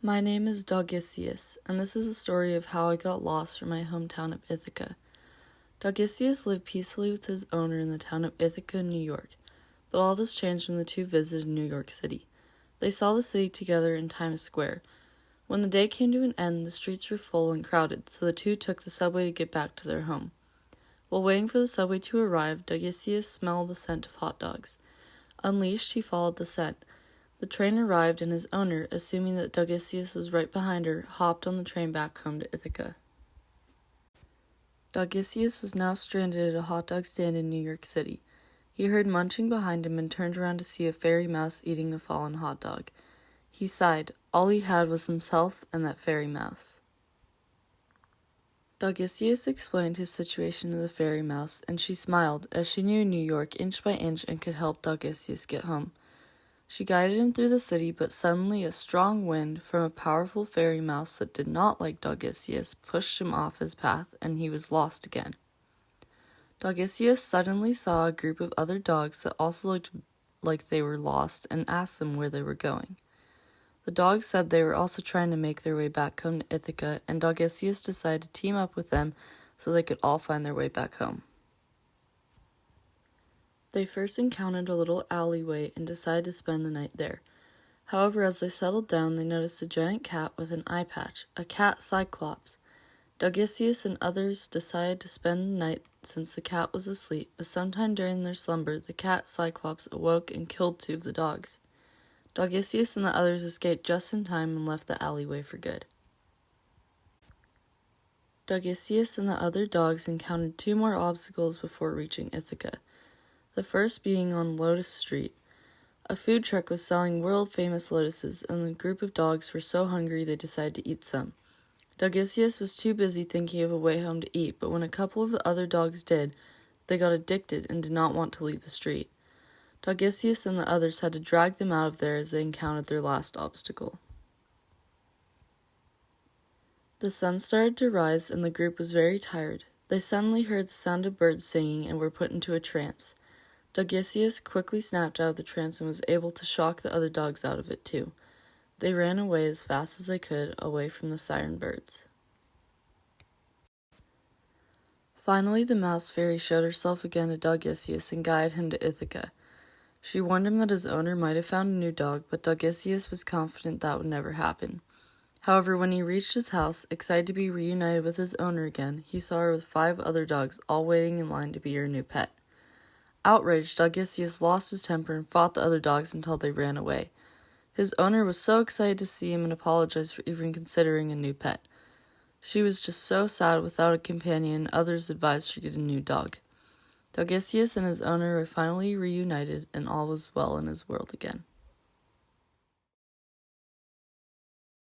My name is Doggyseus, and this is the story of how I got lost from my hometown of Ithaca. Doggyseus lived peacefully with his owner in the town of Ithaca, New York, but all this changed when the two visited New York City. They saw the city together in Times Square. When the day came to an end, the streets were full and crowded, so the two took the subway to get back to their home. While waiting for the subway to arrive, Doggyseus smelled the scent of hot dogs. Unleashed, he followed the scent. The train arrived, and his owner, assuming that Doggyseus was right behind her, hopped on the train back home to Ithaca. Doggyseus was now stranded at a hot dog stand in New York City. He heard munching behind him and turned around to see a fairy mouse eating a fallen hot dog. He sighed. All he had was himself and that fairy mouse. Doggyseus explained his situation to the fairy mouse, and she smiled, as she knew New York inch by inch and could help Doggyseus get home. She guided him through the city, but suddenly a strong wind from a powerful fairy mouse that did not like Doggyseus pushed him off his path, and he was lost again. Doggyseus suddenly saw a group of other dogs that also looked like they were lost and asked them where they were going. The dogs said they were also trying to make their way back home to Ithaca, and Doggyseus decided to team up with them so they could all find their way back home. They first encountered a little alleyway and decided to spend the night there. However, as they settled down, they noticed a giant cat with an eye patch, a cat cyclops. Doggyseus and others decided to spend the night since the cat was asleep, but sometime during their slumber, the cat cyclops awoke and killed two of the dogs. Doggyseus and the others escaped just in time and left the alleyway for good. Doggyseus and the other dogs encountered two more obstacles before reaching Ithaca. The first being on Lotus Street. A food truck was selling world-famous lotuses, and the group of dogs were so hungry they decided to eat some. Doggyseus was too busy thinking of a way home to eat, but when a couple of the other dogs did, they got addicted and did not want to leave the street. Doggyseus and the others had to drag them out of there as they encountered their last obstacle. The sun started to rise, and the group was very tired. They suddenly heard the sound of birds singing and were put into a trance. Doggyseus quickly snapped out of the trance and was able to shock the other dogs out of it too. They ran away as fast as they could, away from the siren birds. Finally, the mouse fairy showed herself again to Doggyseus and guided him to Ithaca. She warned him that his owner might have found a new dog, but Doggyseus was confident that would never happen. However, when he reached his house, excited to be reunited with his owner again, he saw her with 5 other dogs, all waiting in line to be her new pet. Outraged, Doggyseus lost his temper and fought the other dogs until they ran away. His owner was so excited to see him and apologized for even considering a new pet. She was just so sad without a companion, and others advised her to get a new dog. Doggyseus and his owner were finally reunited, and all was well in his world again.